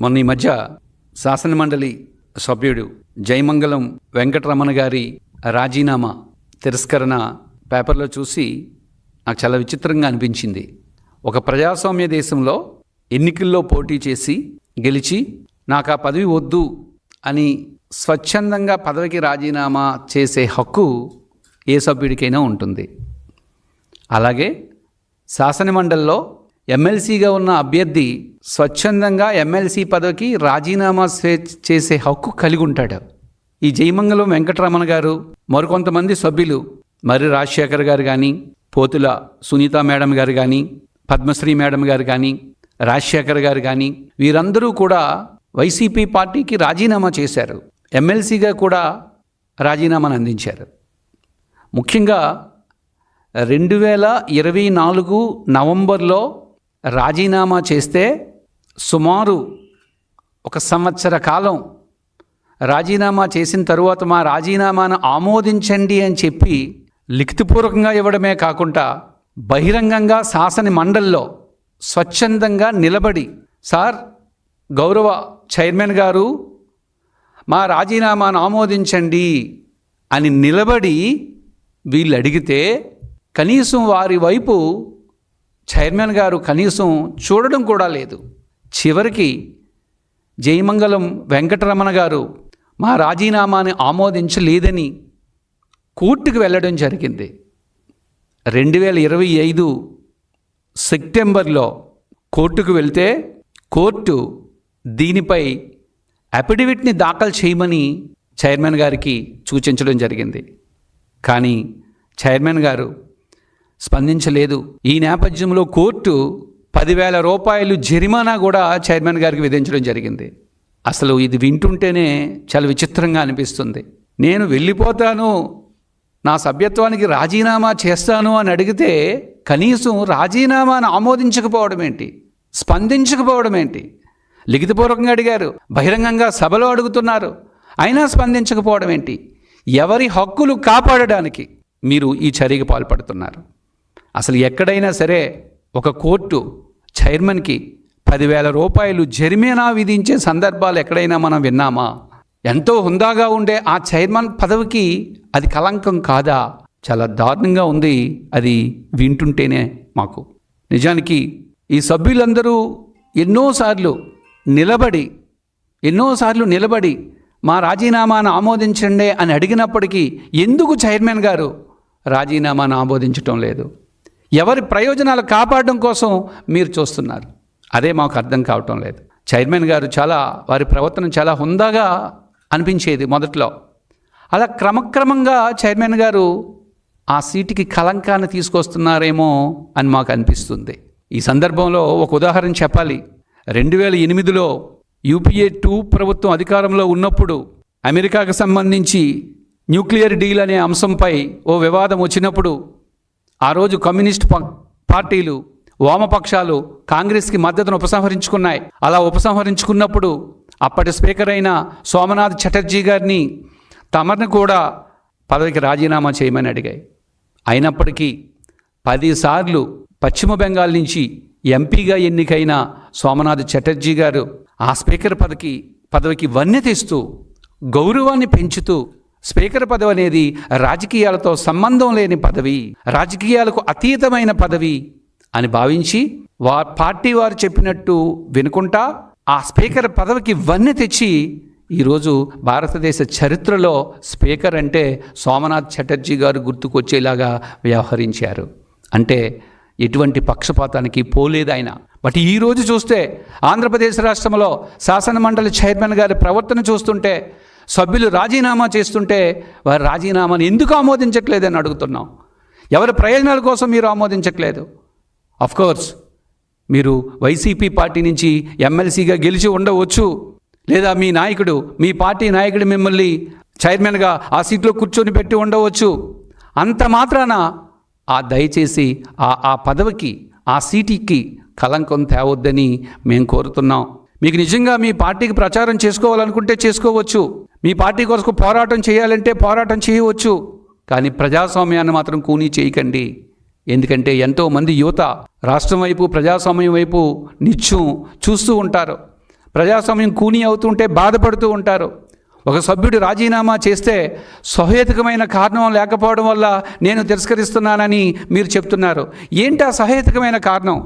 మొన్న ఈ మధ్య శాసనమండలి సభ్యుడు జయమంగళం వెంకటరమణ గారి రాజీనామా తిరస్కరణ పేపర్లో చూసి నాకు చాలా విచిత్రంగా అనిపించింది. ఒక ప్రజాస్వామ్య దేశంలో ఎన్నికల్లో పోటీ చేసి గెలిచి నాకు ఆ పదవి వద్దు అని స్వచ్ఛందంగా పదవికి రాజీనామా చేసే హక్కు ఏ సభ్యుడికైనా ఉంటుంది. అలాగే శాసనమండలిలో ఎమ్మెల్సీగా ఉన్న అభ్యర్థి స్వచ్ఛందంగా ఎమ్మెల్సీ పదవికి రాజీనామా చేసే హక్కు కలిగి ఉంటాడు. ఈ జయమంగళం వెంకటరమణ గారు, మరికొంతమంది సభ్యులు, మరి రాజశేఖర్ గారు కానీ, పోతుల సునీత మేడం గారు కానీ, పద్మశ్రీ మేడం గారు కానీ, రాజశేఖర్ గారు కానీ, వీరందరూ కూడా వైసీపీ పార్టీకి రాజీనామా చేశారు. ఎమ్మెల్సీగా కూడా రాజీనామాను అందించారు. ముఖ్యంగా 2024 నవంబర్లో రాజీనామా చేస్తే సుమారు 1 సంవత్సర కాలం రాజీనామా చేసిన తరువాత మా రాజీనామాను ఆమోదించండి అని చెప్పి లిఖితపూర్వకంగా ఇవ్వడమే కాకుండా బహిరంగంగా శాసన మండలిలో స్వచ్ఛందంగా నిలబడి, సార్ గౌరవ చైర్మన్ గారు మా రాజీనామాను ఆమోదించండి అని నిలబడి వీళ్ళు అడిగితే కనీసం వారి వైపు చైర్మన్ గారు కనీసం చూడడం కూడా లేదు. చివరికి జయమంగళం వెంకటరమణ గారు మా రాజీనామాని ఆమోదించలేదని కోర్టుకు వెళ్ళడం జరిగింది. 2025 సెప్టెంబర్లో కోర్టుకు వెళ్తే కోర్టు దీనిపై అఫిడవిట్ని దాఖలు చేయమని చైర్మన్ గారికి సూచించడం జరిగింది. కానీ చైర్మన్ గారు స్పందించలేదు. ఈ నేపథ్యంలో కోర్టు 10,000 రూపాయలు జరిమానా కూడా చైర్మన్ గారికి విధించడం జరిగింది. అసలు ఇది వింటుంటేనే చాలా విచిత్రంగా అనిపిస్తుంది. నేను వెళ్ళిపోతాను, నా సభ్యత్వానికి రాజీనామా చేస్తాను అని అడిగితే కనీసం రాజీనామాను ఆమోదించకపోవడం ఏంటి, స్పందించకపోవడం ఏంటి? లిఖితపూర్వకంగా అడిగారు, బహిరంగంగా సభలో అడుగుతున్నారు, అయినా స్పందించకపోవడం ఏంటి? ఎవరి హక్కులు కాపాడడానికి మీరు ఈ చర్యకు పాల్పడుతున్నారు? అసలు ఎక్కడైనా సరే ఒక కోర్టు చైర్మన్కి 10,000 రూపాయలు జరిమానా విధించే సందర్భాలు ఎక్కడైనా మనం విన్నామా? ఎంతో హుందాగా ఉండే ఆ చైర్మన్ పదవికి అది కళంకం కాదా? చాలా దారుణంగా ఉంది అది వింటుంటేనే మాకు. నిజానికి ఈ సభ్యులందరూ ఎన్నోసార్లు నిలబడి మా రాజీనామాను ఆమోదించండి అని అడిగినప్పటికీ ఎందుకు చైర్మన్ గారు రాజీనామాను ఆమోదించటం లేదు? ఎవరి ప్రయోజనాలు కాపాడడం కోసం మీరు చూస్తున్నారు? అదే మాకు అర్థం కావటం లేదు. చైర్మన్ గారు వారి ప్రవర్తన చాలా హుందాగా అనిపించేది మొదట్లో. అలా క్రమక్రమంగా చైర్మన్ గారు ఆ సీటుకి కళంకాన్ని తీసుకొస్తున్నారేమో అని మాకు అనిపిస్తుంది. ఈ సందర్భంలో ఒక ఉదాహరణ చెప్పాలి. 2008లో UPA 2 ప్రభుత్వం అధికారంలో ఉన్నప్పుడు అమెరికాకు సంబంధించి న్యూక్లియర్ డీల్ అనే అంశంపై ఓ వివాదం వచ్చినప్పుడు ఆ రోజు కమ్యూనిస్ట్ పార్టీలు, వామపక్షాలు కాంగ్రెస్కి మద్దతును ఉపసంహరించుకున్నాయి. అలా ఉపసంహరించుకున్నప్పుడు అప్పటి స్పీకర్ అయిన సోమనాథ్ చటర్జీ గారిని తమను కూడా పదవికి రాజీనామా చేయమని అడిగాయి. అయినప్పటికీ 10 సార్లు పశ్చిమ బెంగాల్ నుంచి ఎంపీగా ఎన్నికైన సోమనాథ్ చటర్జీ గారు ఆ స్పీకర్ పదవికి వన్నె తెస్తూ, గౌరవాన్ని పెంచుతూ, స్పీకర్ పదవి అనేది రాజకీయాలతో సంబంధం లేని పదవి, రాజకీయాలకు అతీతమైన పదవి అని భావించి పార్టీ వారు చెప్పినట్టు వినుకుంటా ఆ స్పీకర్ పదవికి వన్నె తెచ్చి ఈరోజు భారతదేశ చరిత్రలో స్పీకర్ అంటే సోమనాథ్ చటర్జీ గారు గుర్తుకొచ్చేలాగా వ్యవహరించారు. అంటే ఎటువంటి పక్షపాతానికి పోలేదు ఆయన. బట్ ఈరోజు చూస్తే ఆంధ్రప్రదేశ్ రాష్ట్రంలో శాసనమండలి చైర్మన్ గారి ప్రవర్తన చూస్తుంటే, సభ్యులు రాజీనామా చేస్తుంటే వారి రాజీనామాను ఎందుకు ఆమోదించట్లేదని అడుగుతున్నాం. ఎవరి ప్రయోజనాల కోసం మీరు ఆమోదించట్లేదు? అఫ్కోర్స్ మీరు వైసీపీ పార్టీ నుంచి ఎమ్మెల్సీగా గెలిచి ఉండవచ్చు, లేదా మీ పార్టీ నాయకుడు మిమ్మల్ని చైర్మన్గా ఆ సీట్లో కూర్చొని పెట్టి ఉండవచ్చు. అంత మాత్రాన దయచేసి ఆ పదవికి, ఆ సీటుకి కళంకం తేవద్దని మేము కోరుతున్నాం. మీకు నిజంగా మీ పార్టీకి ప్రచారం చేసుకోవాలనుకుంటే చేసుకోవచ్చు, మీ పార్టీ కొరకు పోరాటం చేయాలంటే పోరాటం చేయవచ్చు. కానీ ప్రజాస్వామ్యాన్ని మాత్రం కూనీ చేయకండి. ఎందుకంటే ఎంతోమంది యువత రాష్ట్రం వైపు, ప్రజాస్వామ్యం వైపు నిత్యం చూస్తూ ఉంటారు. ప్రజాస్వామ్యం కూని అవుతుంటే బాధపడుతూ ఉంటారు. ఒక సభ్యుడు రాజీనామా చేస్తే సహేతుకమైన కారణం లేకపోవడం వల్ల నేను తిరస్కరిస్తున్నానని మీరు చెప్తున్నారు. ఏంటి ఆ సహేతుకమైన కారణం?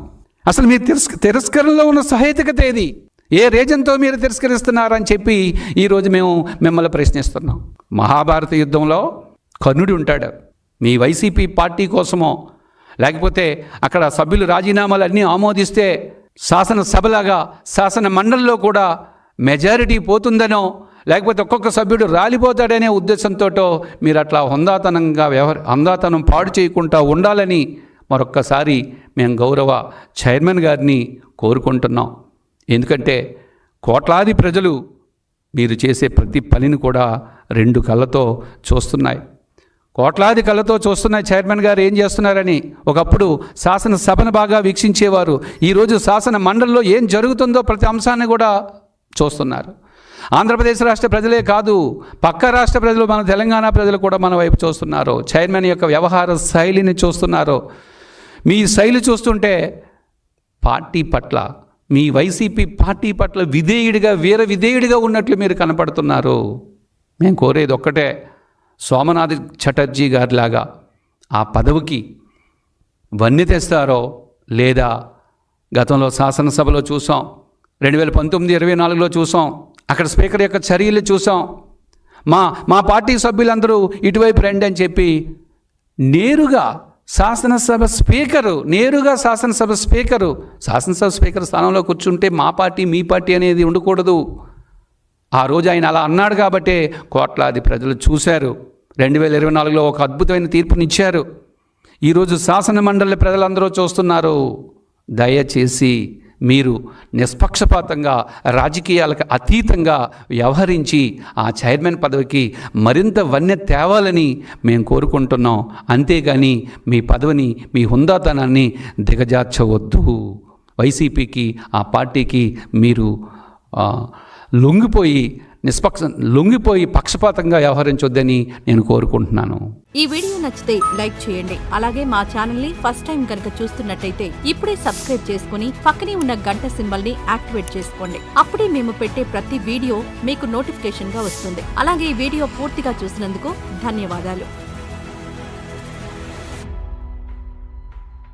అసలు మీరు తిరస్కరణలో ఉన్న సహేతుకత ఏది? ఏ రీజన్తో మీరు తిరస్కరిస్తున్నారని చెప్పి ఈరోజు మేము మిమ్మల్ని ప్రశ్నిస్తున్నాం. మహాభారత యుద్ధంలో కర్ణుడు ఉంటాడు. మీ వైసీపీ పార్టీ కోసమో లేకపోతే అక్కడ సభ్యులు రాజీనామాలు అన్నీ ఆమోదిస్తే శాసనసభలాగా శాసన మండలిలో కూడా మెజారిటీ పోతుందనో లేకపోతే ఒక్కొక్క సభ్యుడు రాలిపోతాడనే ఉద్దేశంతో మీరు అట్లా హుందాతనం పాడు చేయకుండా ఉండాలని మరొక్కసారి మేము గౌరవ చైర్మన్ గారిని కోరుకుంటున్నాం. ఎందుకంటే కోట్లాది ప్రజలు మీరు చేసే ప్రతి పనిని కూడా 2 కళ్ళతో చూస్తున్నాయి. కోట్లాది కళ్ళతో చూస్తున్నాయి చైర్మన్ గారు ఏం చేస్తున్నారని. ఒకప్పుడు శాసనసభను బాగా వీక్షించేవారు. ఈరోజు శాసన మండలిలో ఏం జరుగుతుందో ప్రతి అంశాన్ని కూడా చూస్తున్నారు. ఆంధ్రప్రదేశ్ రాష్ట్ర ప్రజలే కాదు, పక్క రాష్ట్ర ప్రజలు, మన తెలంగాణ ప్రజలు కూడా మన వైపు చూస్తున్నారు. చైర్మన్ యొక్క వ్యవహార శైలిని చూస్తున్నారు. మీ శైలి చూస్తుంటే పార్టీ పట్ల, మీ వైసీపీ పార్టీ పట్ల వీర విధేయుడిగా ఉన్నట్లు మీరు కనపడుతున్నారు. మేము కోరేది ఒక్కటే, సోమనాథ్ చటర్జీ గారిలాగా ఆ పదవికి వన్నె తెస్తారో లేదా గతంలో శాసనసభలో చూసాం, 2019-24లో చూసాం, అక్కడ స్పీకర్ యొక్క చర్యలు చూసాం. మా పార్టీ సభ్యులందరూ ఇటువైపు రండి అని చెప్పి నేరుగా శాసనసభ స్పీకర్ స్థానంలో కూర్చుంటే మా పార్టీ మీ పార్టీ అనేది ఉండకూడదు. ఆ రోజు ఆయన అలా అన్నాడు కాబట్టే కోట్లాది ప్రజలు చూశారు. 2024లో ఒక అద్భుతమైన తీర్పునిచ్చారు. ఈరోజు శాసన మండలి ప్రజలందరూ చూస్తున్నారు. దయచేసి మీరు నిష్పక్షపాతంగా, రాజకీయాలకు అతీతంగా వ్యవహరించి ఆ చైర్మన్ పదవికి మరింత వన్నె తేవాలని మేము కోరుకుంటున్నాం. అంతేగాని మీ పదవిని, మీ హుందాతనాన్ని దిగజార్చవద్దు. వైసీపీకి, ఆ పార్టీకి మీరు లొంగిపోయి పక్షపాతంగా వ్యవహరించొద్దని నేను కోరుకుంటున్నాను. ఈ వీడియో నచ్చితే లైక్ చేయండి. అలాగే మా ఛానల్ ని ఫస్ట్ టైం కనుక చూస్తున్నట్టయితే ఇప్పుడే సబ్స్క్రైబ్ చేసుకుని పక్కనే ఉన్న గంట సింబల్ ని యాక్టివేట్ చేసుకోండి. అప్పుడే మేము పెట్టే ప్రతి వీడియో మీకు నోటిఫికేషన్ గా వస్తుంది. అలాగే ఈ వీడియో పూర్తిగా చూసినందుకు ధన్యవాదాలు.